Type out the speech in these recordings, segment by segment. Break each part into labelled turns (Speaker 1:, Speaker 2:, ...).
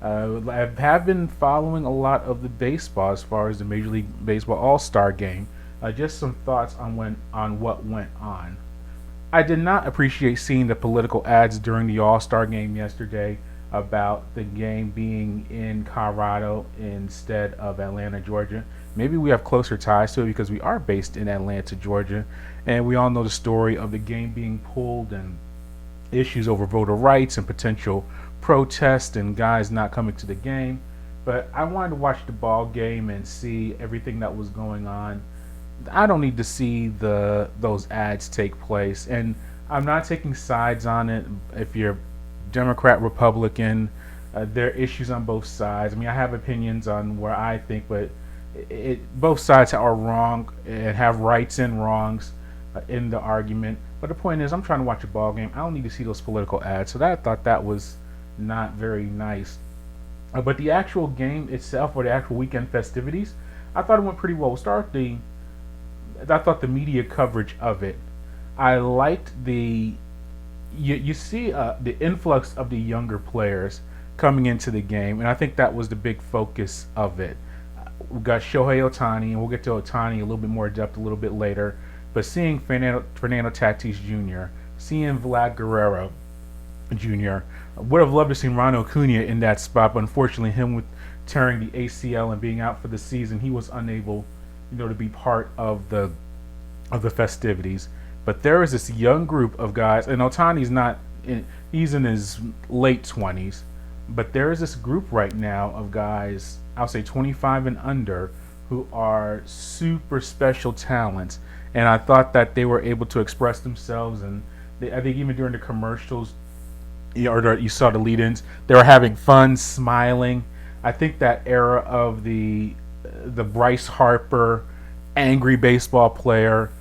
Speaker 1: I have been following a lot of the baseball as far as the Major League Baseball All-Star Game. Just some thoughts on what went on. I did not appreciate seeing the political ads during the All Star game yesterday about the game being in Colorado instead of Atlanta, Georgia. Maybe we have closer ties to it because we are based in Atlanta, Georgia, and we all know the story of the game being pulled and issues over voter rights and potential protest and guys not coming to the game. But I wanted to watch the ball game and see everything that was going on. I don't need to see the those ads take place, and I'm not taking sides on it. If you're Democrat, Republican, there are issues on both sides. I mean, I have opinions on where I think, but both sides are wrong and have rights and wrongs in the argument. But the point is, I'm trying to watch a ball game. I don't need to see those political ads. So I thought that was not very nice. But the actual game itself, or the actual weekend festivities, I thought it went pretty well. We'll start the I thought the media coverage of it. I liked you see the influx of the younger players coming into the game, and I think that was the big focus of it. We got Shohei Ohtani, and we'll get to Ohtani a little bit more in depth a little bit later. But seeing Fernando Tatis Jr., seeing Vlad Guerrero Jr., would have loved to see Ronald Acuna in that spot, but unfortunately, him with tearing the ACL and being out for the season, he was unable, to be part of the festivities. But there is this young group of guys, and Otani's not he's in his late 20s, but there is this group right now of guys, I'll say 25 and under, who are super special talents. And I thought that they were able to express themselves, and I think even during the commercials, or you saw the lead-ins, they were having fun, smiling. I think that era of the Bryce Harper angry baseball player,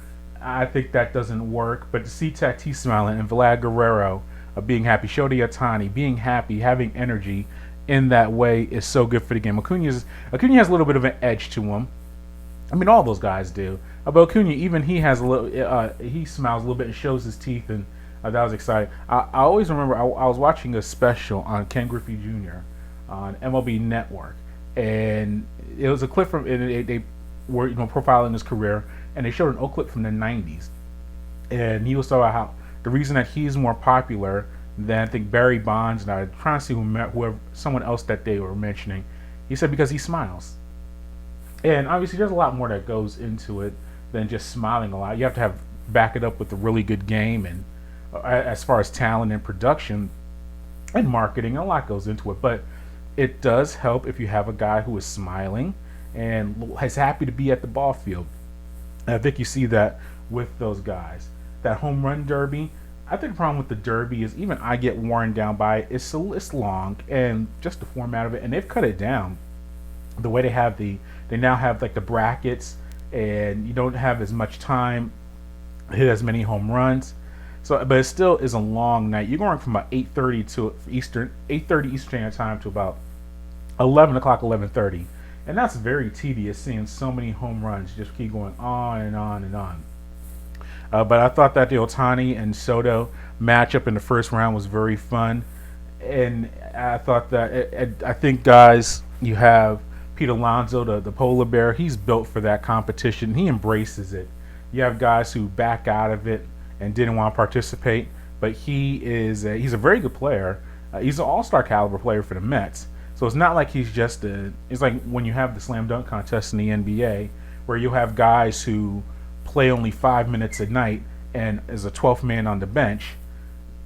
Speaker 1: I think that doesn't work. But to see Tatis smiling and Vlad Guerrero being happy, Shohei Ohtani being happy, having energy in that way is so good for the game. Acuna has a little bit of an edge to him. I mean, all those guys do. But Acuna, even he has a little. He smiles a little bit and shows his teeth, and that was exciting. I always remember I was watching a special on Ken Griffey Jr. on MLB Network, and it was a clip from. And they were profiling his career, and they showed an old clip from the '90s, and he was talking about how the reason that he's more popular than, I think, Barry Bonds, and I'm trying to see whoever someone else that they were mentioning. He said because he smiles. And obviously, there's a lot more that goes into it than just smiling a lot. You have to back it up with a really good game, and as far as talent and production and marketing, a lot goes into it. But it does help if you have a guy who is smiling and is happy to be at the ball field. And I think you see that with those guys. That home run derby, I think the problem with the derby is even I get worn down by it. It's long, and just the format of it, and they've cut it down. The way they now have like the brackets, and you don't have as much time to hit as many home runs. So, but it still is a long night. You're going from about 8:30 to 8:30 Eastern Standard Time to about 11 o'clock, 11:30, and that's very tedious. Seeing so many home runs just keep going on and on and on. But I thought that the Ohtani and Soto matchup in the first round was very fun, and I thought that I think guys, you have Pete Alonso, the polar bear. He's built for that competition. He embraces it. You have guys who back out of it and didn't want to participate, but he's a very good player. He's an all-star caliber player for the Mets. So it's not like he's just it's like when you have the slam dunk contest in the NBA, where you have guys who play only 5 minutes a night and is a 12th man on the bench.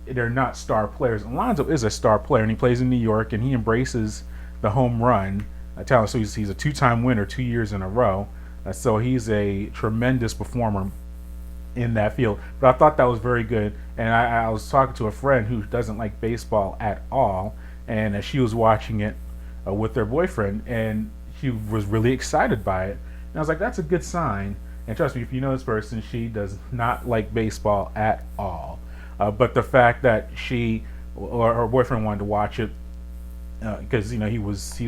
Speaker 1: They're not star players. Alonso is a star player, and he plays in New York, and he embraces the home run talent. So he's a two-time winner 2 years in a row. So he's a tremendous performer in that field. But I thought that was very good. And I was talking to a friend who doesn't like baseball at all, and she was watching it with their boyfriend, and she was really excited by it. And I was like, that's a good sign. And trust me, if you know this person, she does not like baseball at all. But the fact that she or her boyfriend wanted to watch it, because he was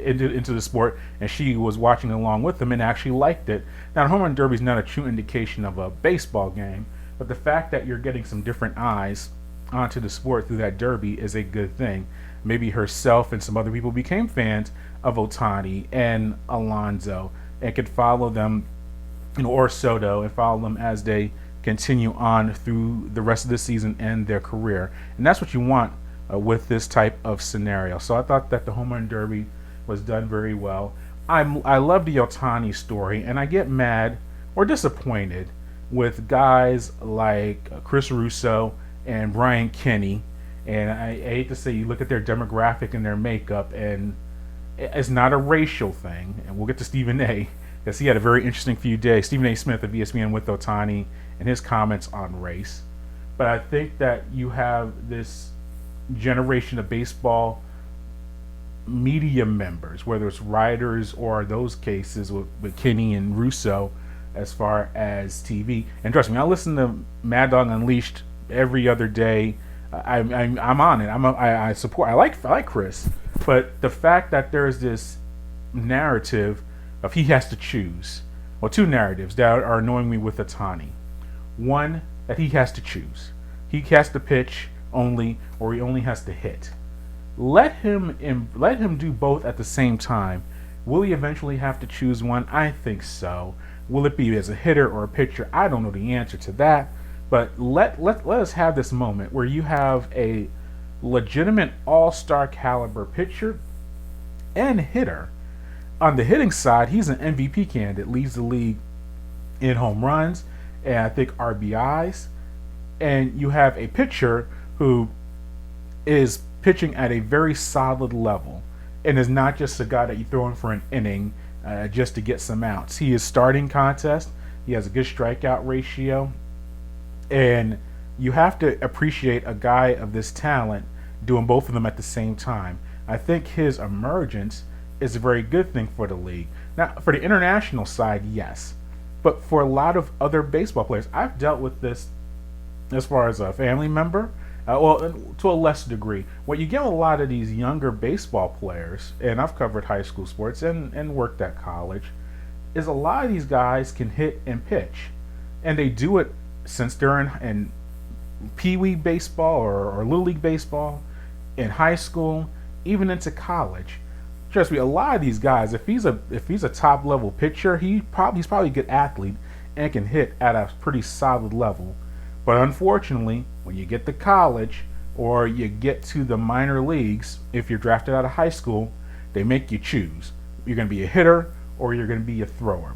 Speaker 1: into the sport, and she was watching along with him and actually liked it. Now, the home run derby is not a true indication of a baseball game, but the fact that you're getting some different eyes onto the sport through that derby is a good thing. Maybe herself and some other people became fans of Ohtani and Alonso and could follow them, or Soto, and follow them as they continue on through the rest of the season and their career. And that's what you want with this type of scenario. So I thought that the home run derby was done very well. I love the Ohtani story, and I get mad or disappointed with guys like Chris Russo and Brian Kenny. And I hate to say, you look at their demographic and their makeup, and it's not a racial thing. And we'll get to Stephen A, because he had a very interesting few days. Stephen A. Smith of ESPN with Ohtani and his comments on race. But I think that you have this generation of baseball media members, whether it's writers or those cases with Kenny and Russo, as far as TV. And trust me, I listen to Mad Dog Unleashed every other day. I'm on it. I support. I like Chris, but the fact that there's this narrative of he has to choose, well, two narratives that are annoying me with Ohtani. One, that he has to choose. He has to pitch only, or he only has to hit. Let him do both at the same time. Will he eventually have to choose one? I think so. Will it be as a hitter or a pitcher? I don't know the answer to that. But let us have this moment where you have a legitimate all-star caliber pitcher and hitter. On the hitting side, he's an MVP candidate, leads the league in home runs and I think RBIs. And you have a pitcher who is pitching at a very solid level and is not just a guy that you throw in for an inning just to get some outs. He is starting contests. He has a good strikeout ratio. And you have to appreciate a guy of this talent doing both of them at the same time. I think his emergence is a very good thing for the league. Now, for the international side, yes. But for a lot of other baseball players, I've dealt with this as far as a family member. Well, to a lesser degree. What you get with a lot of these younger baseball players, and I've covered high school sports and worked at college, is a lot of these guys can hit and pitch. And they do it since they're in pee-wee baseball or Little League baseball, in high school, even into college. Trust me, a lot of these guys, if he's a top level pitcher, he's probably a good athlete and can hit at a pretty solid level. But unfortunately, when you get to college or you get to the minor leagues, if you're drafted out of high school, they make you choose. You're going to be a hitter or you're going to be a thrower.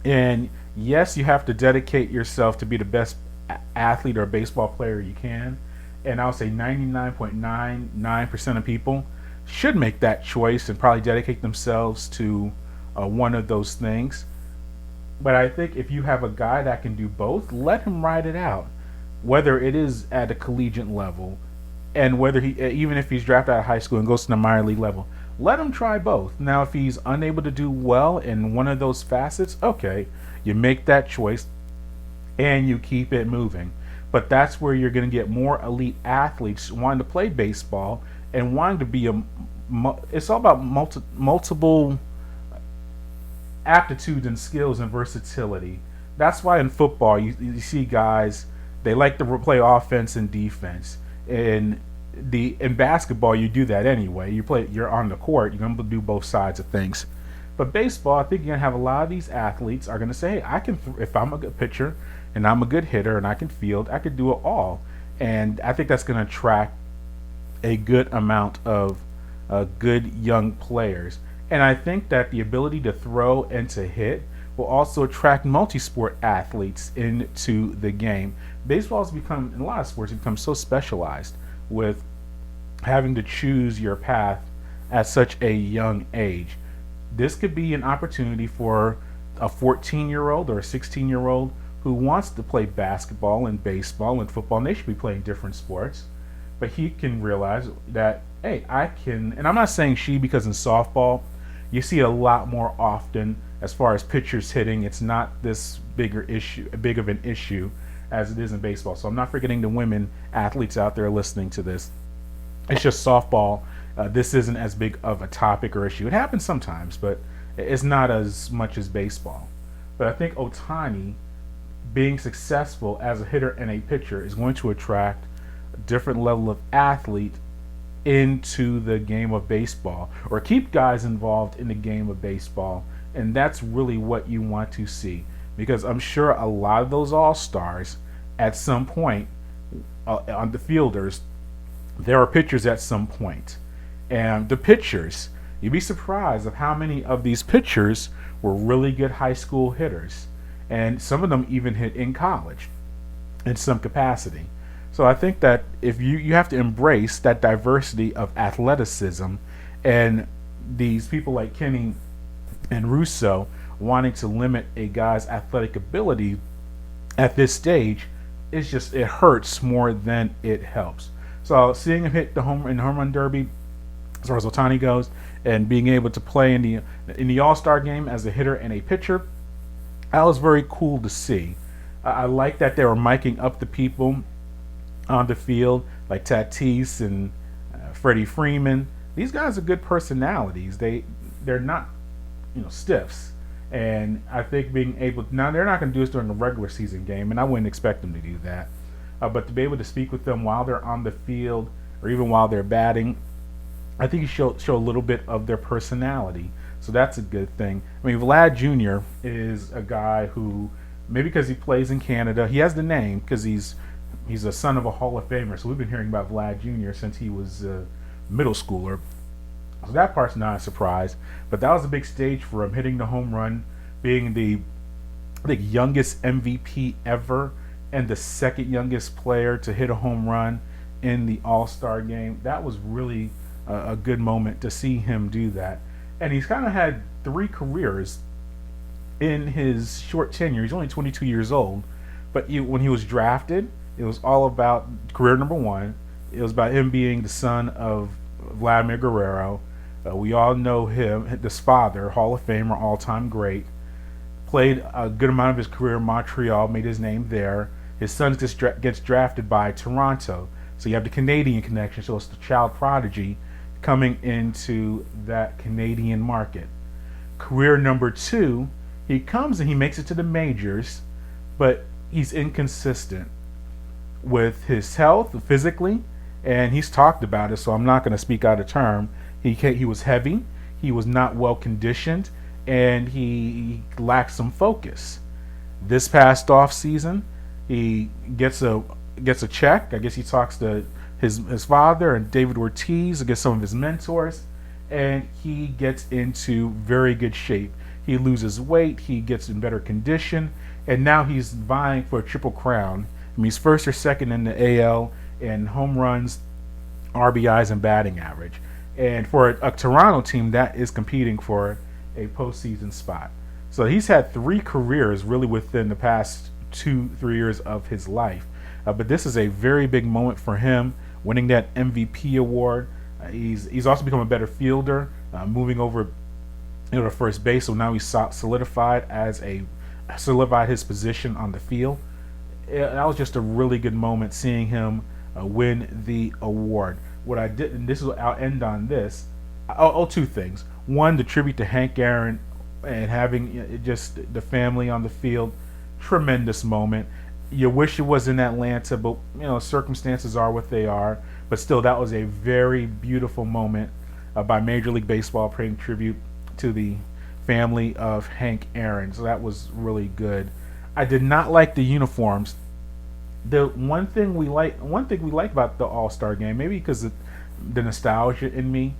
Speaker 1: And yes, you have to dedicate yourself to be the best athlete or baseball player you can. And I'll say 99.99% of people should make that choice and probably dedicate themselves to one of those things. But I think if you have a guy that can do both, let him ride it out, whether it is at a collegiate level and whether even if he's drafted out of high school and goes to the minor league level, let him try both. Now, if he's unable to do well in one of those facets, okay, you make that choice and you keep it moving. But that's where you're going to get more elite athletes wanting to play baseball and wanting to be it's all about multiple aptitudes and skills and versatility. That's why in football you see guys, they like to play offense and defense. In basketball you do that anyway. You're on the court, you're going to do both sides of things. But baseball, I think you're going to have a lot of these athletes are going to say, hey, I can if I'm a good pitcher and I'm a good hitter and I can field, I could do it all. And I think that's going to attract a good amount of good young players. And I think that the ability to throw and to hit will also attract multi-sport athletes into the game. Baseball has become, in a lot of sports, become so specialized with having to choose your path at such a young age. This could be an opportunity for a 14-year-old or a 16-year-old who wants to play basketball and baseball and football, and they should be playing different sports. But he can realize that, hey, I can, and I'm not saying she, because in softball, you see a lot more often as far as pitchers hitting. It's not this big of an issue as it is in baseball. So I'm not forgetting the women athletes out there listening to this. It's just softball. This isn't as big of a topic or issue. It happens sometimes, but it's not as much as baseball. But I think Ohtani being successful as a hitter and a pitcher is going to attract different level of athlete into the game of baseball, or keep guys involved in the game of baseball. And that's really what you want to see, because I'm sure a lot of those all-stars at some point, on the fielders, there are pitchers at some point. And the pitchers, you'd be surprised of how many of these pitchers were really good high school hitters, and some of them even hit in college in some capacity. So I think that if you have to embrace that diversity of athleticism, and these people like Kenny and Russo wanting to limit a guy's athletic ability at this stage, it hurts more than it helps. So seeing him hit the home run derby, as far as Ohtani goes, and being able to play in the All-Star game as a hitter and a pitcher, that was very cool to see. I like that they were miking up the people on the field, like Tatis and Freddie Freeman. These guys are good personalities. They're not stiffs, and I think being able now, they're not going to do this during the regular season game, and I wouldn't expect them to do that. But to be able to speak with them while they're on the field, or even while they're batting, I think you show a little bit of their personality. So that's a good thing. I mean, Vlad Jr. is a guy who, maybe because he plays in Canada, he has the name because he's a son of a Hall of Famer. So we've been hearing about Vlad Jr. since he was a middle schooler. So that part's not a surprise. But that was a big stage for him, hitting the home run, being the youngest MVP ever, and the second youngest player to hit a home run in the All-Star game. That was really a good moment to see him do that. And he's kind of had 3 careers in his short tenure. He's only 22 years old. But when he was drafted, it was all about career number 1. It was about him being the son of Vladimir Guerrero. We all know him, his father, Hall of Famer, all-time great. Played a good amount of his career in Montreal, made his name there. His son gets drafted by Toronto. So you have the Canadian connection, so it's the child prodigy coming into that Canadian market. Career number 2, he comes and he makes it to the majors, but he's inconsistent with his health physically, and he's talked about it, so I'm not going to speak out of term. He was heavy, he was not well conditioned, and he lacked some focus. This past off season, he gets a check. I guess he talks to his father and David Ortiz, against some of his mentors, and he gets into very good shape. He loses weight, he gets in better condition, and now he's vying for a triple crown. I mean, he's first or second in the AL in home runs, RBIs, and batting average. And for a Toronto team that is competing for a postseason spot. So he's had 3 careers really within the past 2-3 years of his life. But this is a very big moment for him, winning that MVP award. He's also become a better fielder, moving over to first base. So now he's solidified his position on the field. That was just a really good moment seeing him win the award. What I did, and I'll end on this. 2 things. One, the tribute to Hank Aaron and having just the family on the field. Tremendous moment. You wish it was in Atlanta, but circumstances are what they are. But still, that was a very beautiful moment by Major League Baseball, paying tribute to the family of Hank Aaron. So that was really good. I did not like the uniforms. The one thing we like about the All-Star game, maybe because of the nostalgia in me,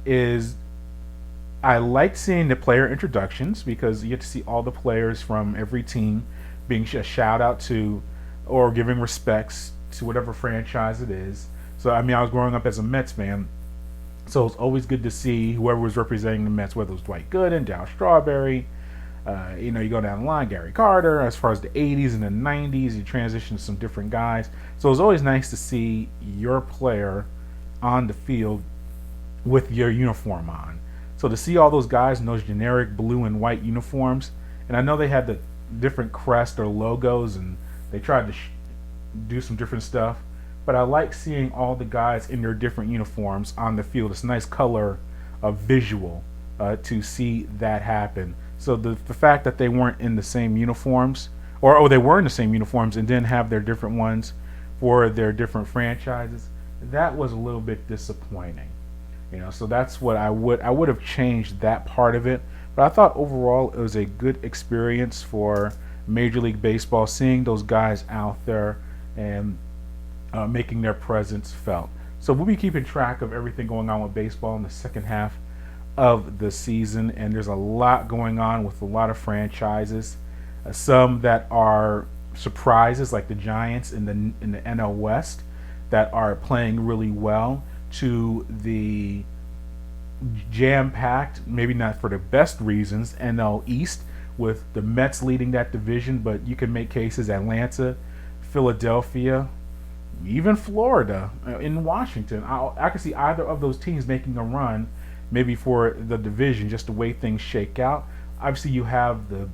Speaker 1: is I like seeing the player introductions, because you get to see all the players from every team being a shout out to or giving respects to whatever franchise it is. So I mean, I was growing up as a Mets fan, so it's always good to see whoever was representing the Mets, whether it was Dwight Gooden, Darryl Strawberry, you go down the line, Gary Carter. As far as the 80s and the 90s, you transition to some different guys. So it was always nice to see your player on the field with your uniform on. So to see all those guys in those generic blue and white uniforms, and I know they had the different crest or logos, and they tried to do some different stuff, but I like seeing all the guys in their different uniforms on the field. It's a nice color of visual to see that happen. So the fact that they weren't in the same uniforms, or they were in the same uniforms and didn't have their different ones for their different franchises. That was a little bit disappointing. So that's what I would have changed that part of it. But I thought overall it was a good experience for Major League Baseball, seeing those guys out there and making their presence felt. So we'll be keeping track of everything going on with baseball in the second half of the season, and there's a lot going on with a lot of franchises. Some that are surprises, like the Giants in the NL West, that are playing really well, to the jam-packed, maybe not for the best reasons, NL East, with the Mets leading that division, but you can make cases Atlanta, Philadelphia, even Florida, in Washington. I can see either of those teams making a run, maybe for the division, just the way things shake out. Obviously, you have the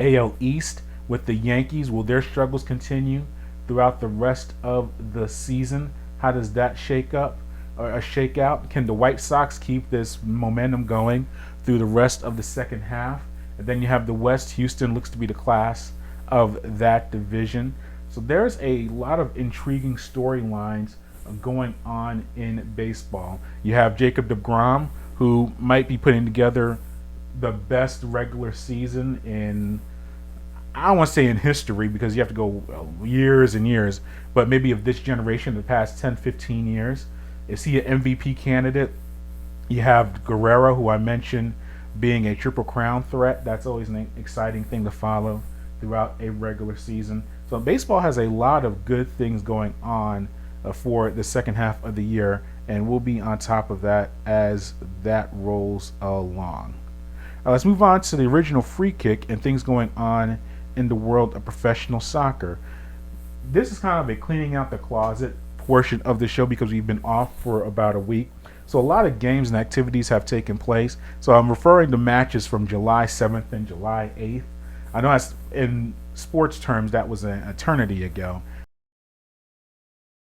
Speaker 1: AL East with the Yankees. Will their struggles continue throughout the rest of the season? How does that shake up or shake out? Can the White Sox keep this momentum going through the rest of the second half? And then you have the West. Houston looks to be the class of that division. So there's a lot of intriguing storylines going on in baseball. You have Jacob deGrom, who might be putting together the best regular season in, I don't want to say in history, because you have to go years and years, but maybe of this generation, the past 10, 15 years. Is he an MVP candidate? You have Guerrero, who I mentioned, being a Triple Crown threat. That's always an exciting thing to follow throughout a regular season. So baseball has a lot of good things going on for the second half of the year, and we'll be on top of that as that rolls along. Let's move on to the original free kick and things going on in the world of professional soccer. This is kind of a cleaning out the closet portion of the show because we've been off for about a week. So a lot of games and activities have taken place. So I'm referring to matches from July 7th and July 8th. I know in sports terms that was an eternity ago.